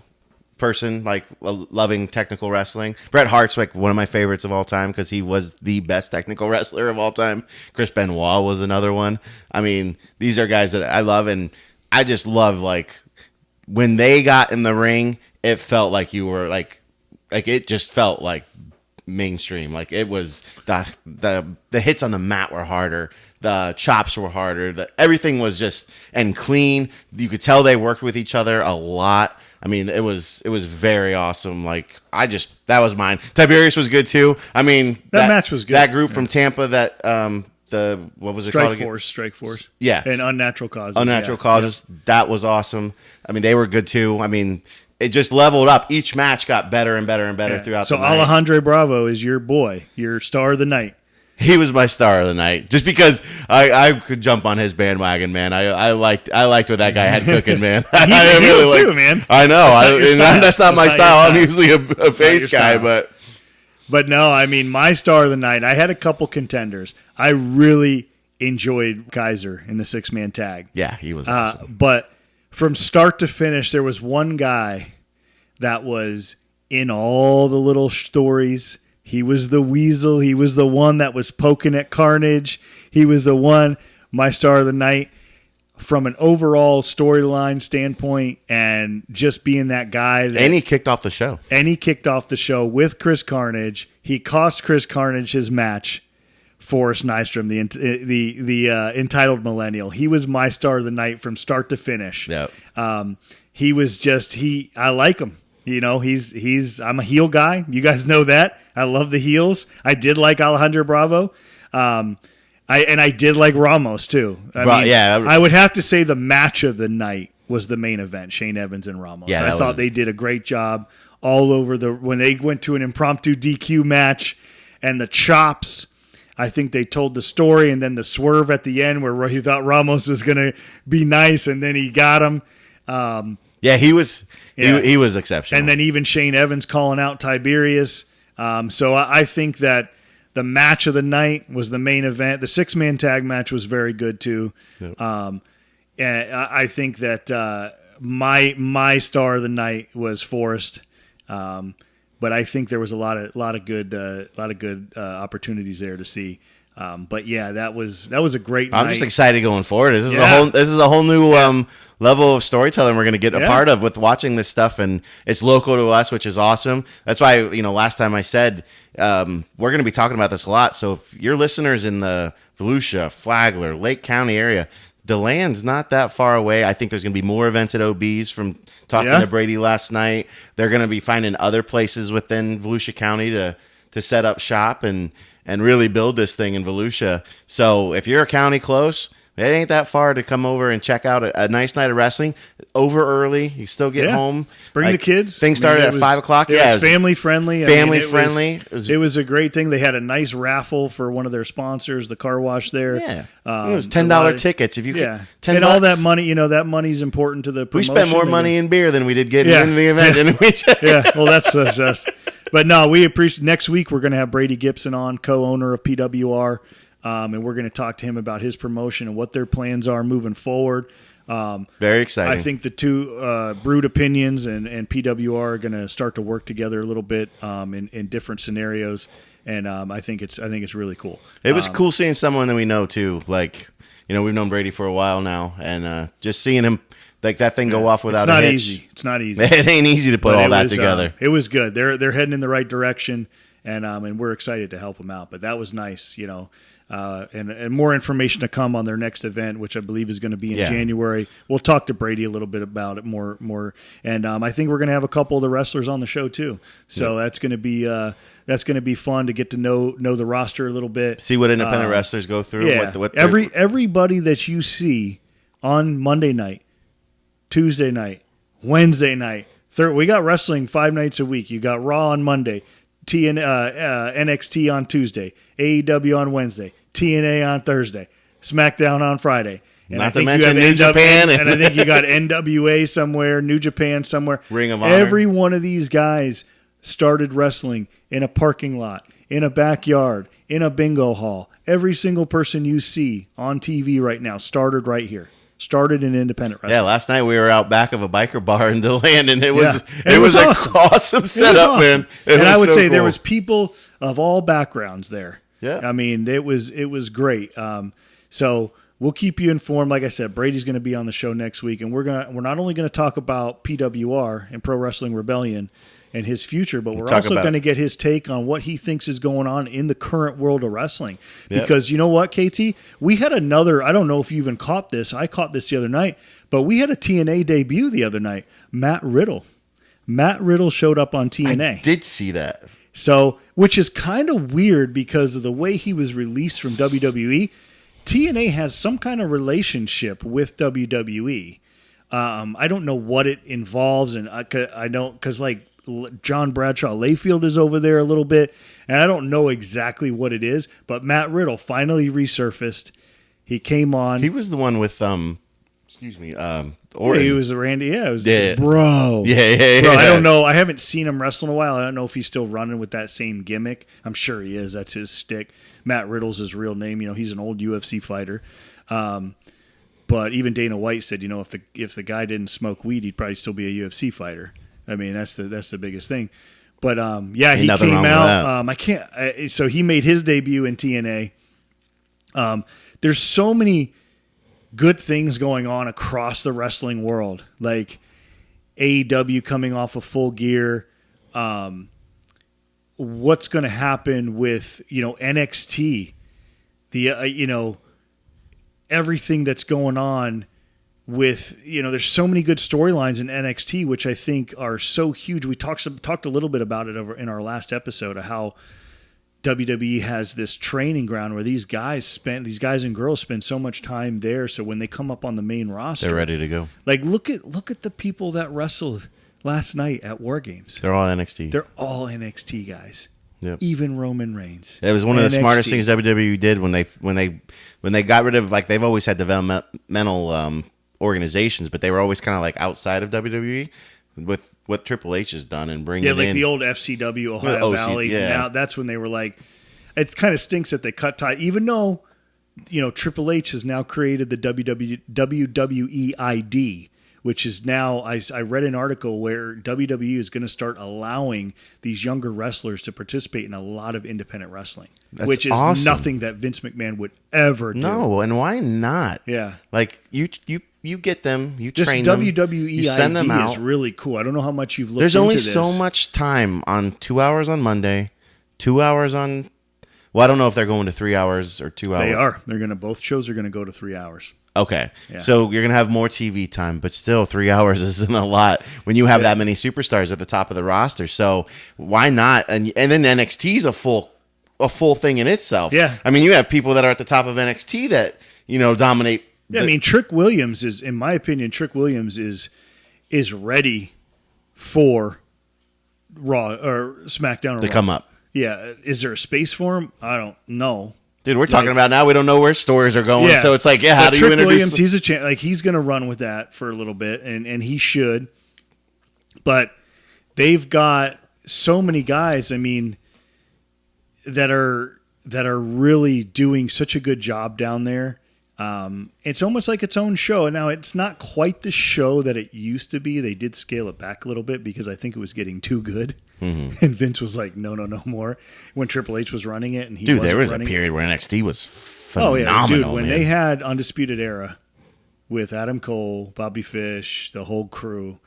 person, like loving technical wrestling. Bret Hart's like one of my favorites of all time because he was the best technical wrestler of all time. Chris Benoit was another one. I mean, these are guys that I love, and I just love like when they got in the ring. It felt like you were like it just felt like mainstream. Like it was the hits on the mat were harder, the chops were harder, everything was just and clean. You could tell they worked with each other a lot. I mean, it was very awesome. Like that was mine. Tiberius was good too. I mean, that match was good. That group from Tampa that what was it called? Strike Force. Yeah, and Unnatural Causes. Unnatural Causes. Yeah. That was awesome. I mean, they were good too. I mean. It just leveled up. Each match got better and better and better throughout the night. So Alejandro Bravo is your boy, your star of the night. He was my star of the night, just because I could jump on his bandwagon, man. I liked what that guy had cooking, man. He's a heel too, man. I know. That's not my style. I'm usually a face guy, but no. I mean, my star of the night. I had a couple contenders. I really enjoyed Kaiser in the 6-man tag. Yeah, he was awesome. But from start to finish, there was one guy that was in all the little stories. He was the weasel. He was the one that was poking at Carnage. He was the one, my star of the night, from an overall storyline standpoint and just being that guy. And he kicked off the show. And he kicked off the show with Chris Carnage. He cost Chris Carnage his match. Forrest Nystrom, the entitled millennial. He was my star of the night from start to finish. Yep. He was just I like him. You know, I'm a heel guy. You guys know that. I love the heels. I did like Alejandro Bravo. I did like Ramos too. I would have to say the match of the night was the main event, Shane Evans and Ramos. Yeah, I thought they did a great job all over when they went to an impromptu DQ match and the chops. I think they told the story, and then the swerve at the end where he thought Ramos was going to be nice, and then he got him. He was exceptional. And then even Shane Evans calling out Tiberius. So I think that the match of the night was the main event. The 6-man tag match was very good too. Yep. And I think that my star of the night was Forrest. But I think there was a lot of good opportunities there to see. But yeah, that was a great night. I'm just excited going forward. This is a whole new level of storytelling we're going to get a part of with watching this stuff, and it's local to us, which is awesome. That's why last time I said we're going to be talking about this a lot. So if your listeners in the Volusia, Flagler, Lake County area, DeLand's not that far away. I think there's going to be more events at OB's from talking to Brady last night. They're going to be finding other places within Volusia County to set up shop and really build this thing in Volusia. So if you're a county close, it ain't that far to come over and check out a nice night of wrestling. Over early, you still get home. Bring the kids. Things started at 5 o'clock. It was family friendly. Friendly. It was a great thing. They had a nice raffle for one of their sponsors, the car wash there. Yeah, it was $10 tickets. If you $10 and all that money, that money's important to the promotion. We spent more money in beer than we did getting into the event, didn't we? Well, that's just. But no, we appreciate. Next week we're going to have Brady Gibson on, co-owner of PWR. And we're going to talk to him about his promotion and what their plans are moving forward. Very exciting. I think the two Brood Opinions and PWR are going to start to work together a little bit in different scenarios, and I think it's really cool. It was cool seeing someone that we know too. Like we've known Brady for a while now, and just seeing him like that thing go off without a hitch. It's not easy. It ain't easy to put all that together. It was good. They're heading in the right direction. and we're excited to help them out. But that was nice, and more information to come on their next event, which I believe is going to be in January. We'll talk to Brady a little bit about it more, and I think we're going to have a couple of the wrestlers on the show too. So that's going to be fun to get to know the roster a little bit. See what independent wrestlers go through. Yeah, everybody that you see on Monday night, Tuesday night, Wednesday night, we got wrestling 5 nights a week. You got Raw on Monday, NXT on Tuesday, AEW on Wednesday, TNA on Thursday, SmackDown on Friday. And Not to mention New Japan. And I think you got NWA somewhere, New Japan somewhere. Ring of Honor. Every one of these guys started wrestling in a parking lot, in a backyard, in a bingo hall. Every single person you see on TV right now started right here. Started in independent wrestling. Yeah, last night we were out back of a biker bar in DeLand, and it was awesome. an awesome setup, man. And I would say there was people of all backgrounds there. Yeah, I mean it was great. So we'll keep you informed. Like I said, Brady's going to be on the show next week, and we're not only going to talk about PWR and Pro Wrestling Rebellion and his future, but we're also going to get his take on what he thinks is going on in the current world of wrestling. Because you know what, KT? We had another, I don't know if you even caught this. I caught this the other night, but we had a TNA debut the other night. Matt Riddle. Matt Riddle showed up on TNA. I did see that. So, which is kind of weird because of the way he was released from WWE. TNA has some kind of relationship with WWE. I don't know what it involves, and I don't, because like, John Bradshaw Layfield is over there a little bit, and I don't know exactly what it is, but Matt Riddle finally resurfaced. He came on. He was the one with Orton. Yeah, he was Randy. Yeah, it was bro. Yeah. Bro, I don't know. I haven't seen him wrestle in a while. I don't know if he's still running with that same gimmick. I'm sure he is. That's his stick. Matt Riddle's his real name. He's an old UFC fighter. But even Dana White said, if the guy didn't smoke weed, he'd probably still be a UFC fighter. I mean, that's the biggest thing. But he came out. So he made his debut in TNA. There's so many good things going on across the wrestling world, like AEW coming off of Full Gear. What's going to happen with NXT? The everything that's going on. With there's so many good storylines in NXT, which I think are so huge. We talked a little bit about it over in our last episode of how WWE has this training ground where these guys and girls spend so much time there. So when they come up on the main roster, they're ready to go. Like look at the people that wrestled last night at WarGames. They're all NXT. They're all NXT guys. Yep. Even Roman Reigns. It was one of the smartest things WWE did when they got rid of, like, they've always had developmental organizations, but they were always kind of like outside of WWE with what Triple H has done and bringing like in the old FCW Ohio Valley. Yeah. Now that's when they were like, it kind of stinks that they cut tie, even though Triple H has now created the WWE ID, which is now I read an article where WWE is going to start allowing these younger wrestlers to participate in a lot of independent wrestling, which is awesome. Nothing that Vince McMahon would ever do. No, and why not? Yeah, like you get them, you just train WWE them, you send them out. Is really cool. I don't know how much you've looked. There's into only this. so much time on 2 hours on Monday, 2 hours on. Well, I don't know if they're going to 3 hours or 2 hours. They are. Both shows are going to go to 3 hours. Okay. Yeah. So you're going to have more TV time, but still 3 hours isn't a lot when you have that many superstars at the top of the roster. So why not? And then NXT is a full thing in itself. Yeah. I mean, you have people that are at the top of NXT that, dominate. Yeah, I mean, Trick Williams is, in my opinion, is ready for Raw or SmackDown or to Raw. come up. Yeah. Is there a space for him? I don't know. Dude, we're talking about now. We don't know where stories are going, so it's like, how do you introduce? Williams, he's a chance. Like he's going to run with that for a little bit, and he should. But they've got so many guys. I mean, that are really doing such a good job down there. It's almost like its own show. Now, it's not quite the show that it used to be. They did scale it back a little bit because I think it was getting too good. Mm-hmm. And Vince was like, no more. When Triple H was running it, and there was a period where NXT was phenomenal. Dude, when they had Undisputed Era with Adam Cole, Bobby Fish, the whole crew,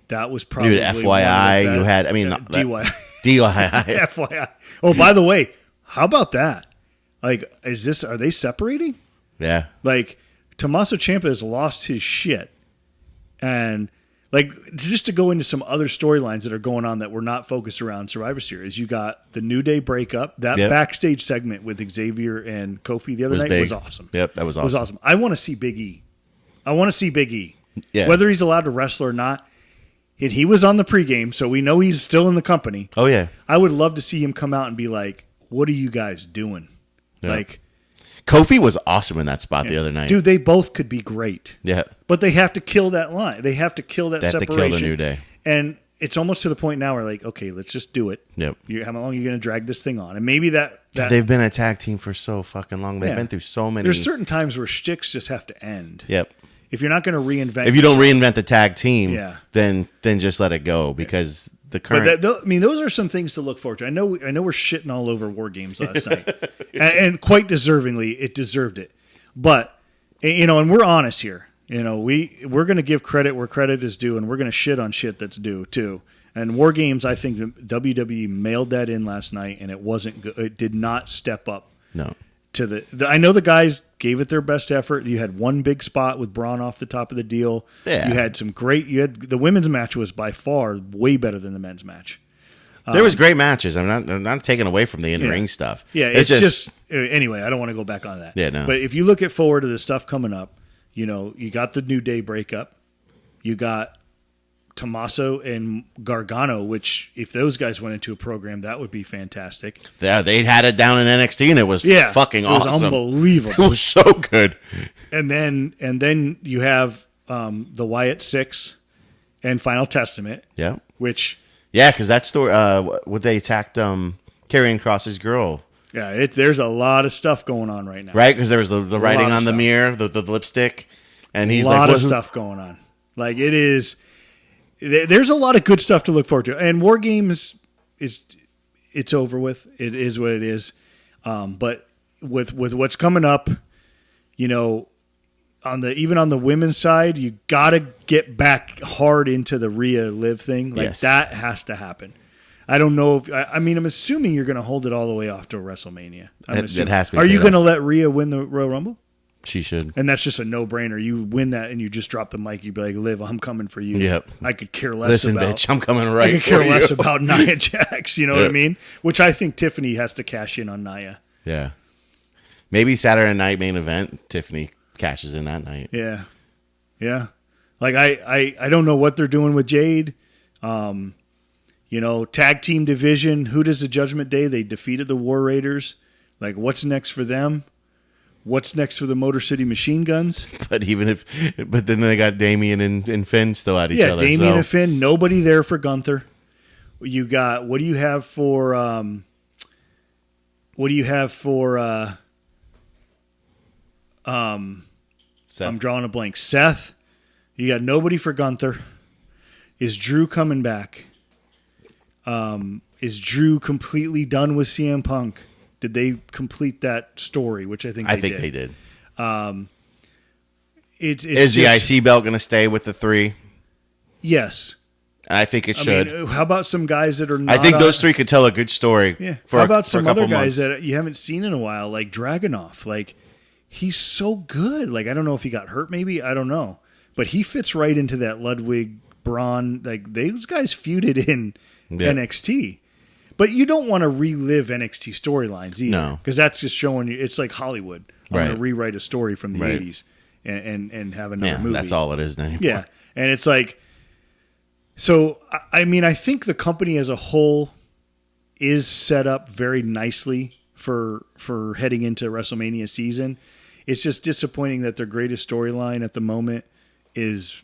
That was probably Dude, FYI, you had, I mean, DYI. DYI. FYI. Oh, by the way, how about that? Like, are they separating? Yeah. Like, Tommaso Ciampa has lost his shit. And, like, just to go into some other storylines that are going on that were not focused around Survivor Series, you got the New Day breakup. That backstage segment with Xavier and Kofi the other night was awesome. Yep, that was awesome. It was awesome. I want to see Big E. Yeah. Whether he's allowed to wrestle or not. And he was on the pregame, so we know he's still in the company. Oh, yeah. I would love to see him come out and be like, what are you guys doing? Yeah. Like, Kofi was awesome in that spot the other night. Dude, they both could be great. Yeah. But they have to kill that line. They have to kill that separation. They have to kill the New Day. And it's almost to the point now where, like, okay, let's just do it. Yep. How long are you going to drag this thing on? And maybe that they've been a tag team for so fucking long. They've been through so many. There's certain times where shticks just have to end. Yep. If you're not going to reinvent, if you don't reinvent the tag team, then just let it go because the current. But I mean, those are some things to look forward to. I know we're shitting all over WarGames last night, and quite deservingly, it deserved it. But and we're honest here. We're going to give credit where credit is due, and we're going to shit on shit that's due too. And WarGames, I think WWE mailed that in last night, and it wasn't good. It did not step up. No. To I know the guys gave it their best effort. You had one big spot with Braun off the top of the deal. Yeah. You had the women's match was by far way better than the men's match. There was great matches. I'm not taking away from the in-ring stuff. Yeah, it's just anyway, I don't want to go back on that. Yeah, no. But if you look forward to the stuff coming up, you got the New Day breakup. You got Tommaso and Gargano, which if those guys went into a program, that would be fantastic. Yeah, they had it down in NXT, and it was fucking awesome. It was unbelievable. It was so good. And then you have the Wyatt Six and Final Testament. Yeah. Which. Yeah, because that story, what they attacked Karrion Kross's girl. Yeah, there's a lot of stuff going on right now. Right, because there was the writing on the mirror, the lipstick, and he's like, a lot of stuff going on. Like it is. There's a lot of good stuff to look forward to, and WarGames it's over with. It is what it is. But with what's coming up, even on the women's side, you got to get back hard into the Rhea Liv thing. Like that has to happen. I don't know if I'm assuming you're going to hold it all the way off to WrestleMania. It has to be. Are you going to let Rhea win the Royal Rumble? She should. And that's just a no-brainer. You win that and you just drop the mic. You'd be like, Liv, I'm coming for you. Yep. I could care less Listen, about... bitch, I'm coming right for you. I could care less about Nia Jax, you know what I mean? Which I think Tiffany has to cash in on Nia. Yeah. Maybe Saturday night main event, Tiffany cashes in that night. Yeah. Yeah. Like, I don't know what they're doing with Jade. Tag team division, who does the Judgment Day? They defeated the War Raiders. Like, what's next for them? What's next for the Motor City Machine Guns? But then they got Damian and Finn still at each other. Yeah, Damian and Finn. Nobody there for Gunther. You got. What do you have for? Seth. I'm drawing a blank. Seth. You got nobody for Gunther. Is Drew coming back? Is Drew completely done with CM Punk? Did they complete that story? Which I think they did. Is the IC belt going to stay with the three? Yes. I think it should. How about some guys that are not... I think those three could tell a good story. Yeah. How about some other guys that you haven't seen in a while, like Dragunov? Like, he's so good. Like, I don't know if he got hurt maybe. I don't know. But he fits right into that Ludwig, Braun. Like, those guys feuded in NXT. But you don't want to relive NXT storylines either. No. Because that's just showing you, it's like Hollywood. I'm going to rewrite a story from the 80s and have another movie. That's all it is anymore. Yeah. And it's like, so, I think the company as a whole is set up very nicely for heading into WrestleMania season. It's just disappointing that their greatest storyline at the moment is,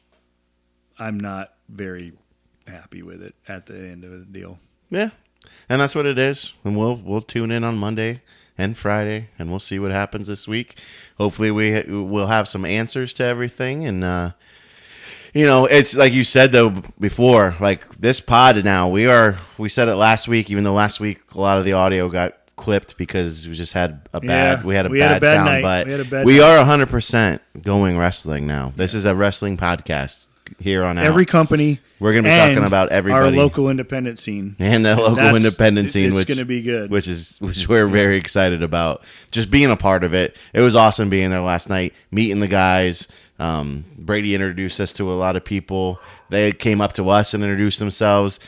I'm not very happy with it at the end of the deal. Yeah. And that's what it is. And we'll tune in on Monday and Friday, and we'll see what happens this week. Hopefully we'll have some answers to everything. And, it's like you said, though, before, like this pod now, we said it last week, even though last week a lot of the audio got clipped because we just had a bad sound. Night. But we are 100% going wrestling now. This is a wrestling podcast. here on out. Every company. We're going to be talking about everybody. Our local independent scene. And the local independent scene, it's going to be good. Which we're very excited about. Just being a part of it. It was awesome being there last night, meeting the guys. Brady introduced us to a lot of people. They came up to us and introduced themselves.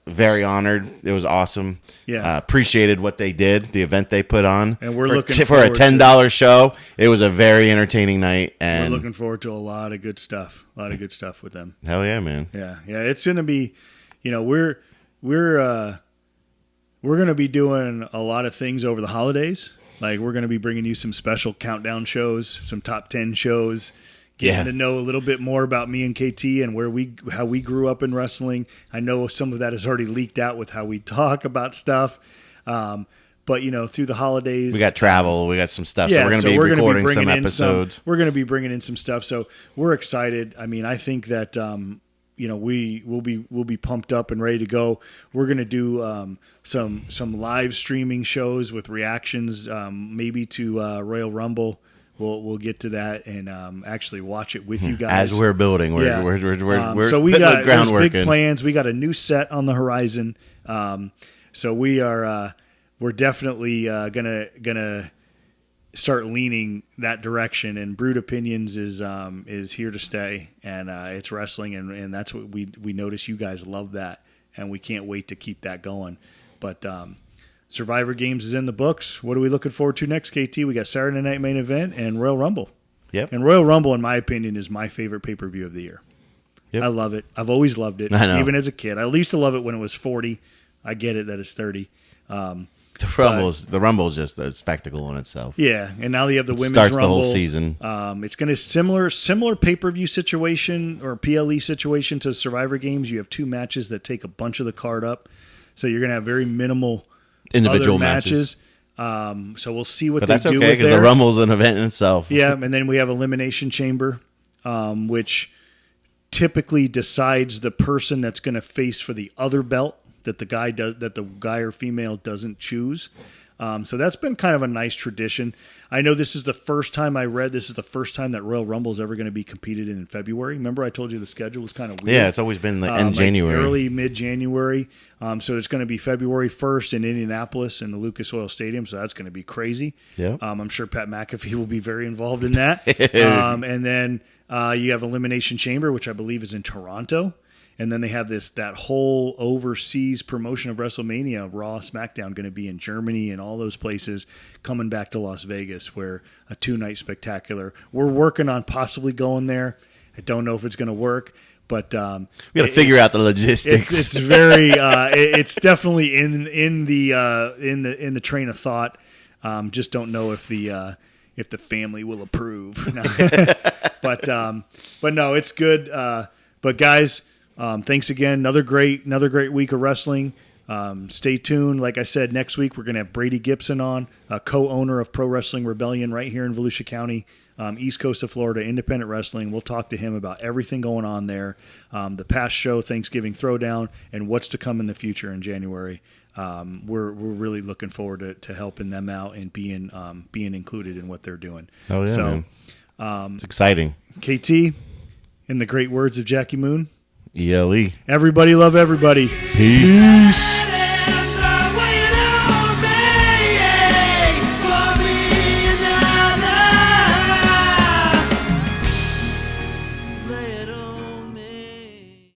Very honored. It was awesome. Yeah. Appreciated what they did, the event they put on. And we're looking for a $10 show. It was a very entertaining night. And we're looking forward to a lot of good stuff. A lot of good stuff with them. Hell yeah, man. Yeah. It's going to be, we're going to be doing a lot of things over the holidays. Like we're going to be bringing you some special countdown shows, some top 10 shows. Getting to know a little bit more about me and KT and how we grew up in wrestling. I know some of that has already leaked out with how we talk about stuff. But through the holidays, we got travel, we got some stuff. So we're going to be recording some episodes. We're going to be bringing in some stuff. So we're excited. I mean, I think that we'll be pumped up and ready to go. We're going to do some live streaming shows with reactions, maybe to Royal Rumble. We'll get to that and actually watch it with you guys as we're building. We're so we putting got the groundwork big plans. We got a new set on the horizon. So we're definitely gonna start leaning that direction. And Brewed Opinions is here to stay, and it's wrestling, and that's what we notice. You guys love that, and we can't wait to keep that going. But Survivor Games is in the books. What are we looking forward to next, KT? We got Saturday Night Main Event and Royal Rumble. Yep. And Royal Rumble, in my opinion, is my favorite pay-per-view of the year. Yep. I love it. I've always loved it, I know. Even as a kid. I used to love it when it was 40. I get it that it's 30. The Rumble's just a spectacle in itself. Yeah, and now you have the Women's starts Rumble. the whole season. It's going to similar pay-per-view situation or PLE situation to Survivor Games. You have two matches that take a bunch of the card up. So you're going to have very minimal individual other matches. So we'll see what but they that's do okay because the Rumble's an event in itself. Yeah, and then we have Elimination Chamber, which typically decides the person that's going to face for the other belt that the guy or female doesn't choose. So that's been kind of a nice tradition. I know this is the first time that Royal Rumble is ever going to be competed in February. Remember I told you the schedule was kind of weird? Yeah, it's always been in January. Early, mid-January. So it's going to be February 1st in Indianapolis in the Lucas Oil Stadium. So that's going to be crazy. Yeah. I'm sure Pat McAfee will be very involved in that. And then you have Elimination Chamber, which I believe is in Toronto. And then they have that whole overseas promotion of WrestleMania, Raw, SmackDown, going to be in Germany and all those places, coming back to Las Vegas, where a 2-night spectacular. We're working on possibly going there. I don't know if it's going to work, but we got to figure out the logistics. It's very, it's definitely in the train of thought. Just don't know if the family will approve. But no, it's good. But guys. Thanks again. Another great week of wrestling. Stay tuned. Like I said, next week we're going to have Brady Gibson on, a co-owner of Pro Wrestling Rebellion right here in Volusia County, East Coast of Florida, independent wrestling. We'll talk to him about everything going on there, the past show, Thanksgiving Throwdown, and what's to come in the future in January. We're really looking forward to helping them out and being included in what they're doing. Oh yeah, so man. It's exciting. KT, in the great words of Jackie Moon. ELE. Everybody love everybody. Peace.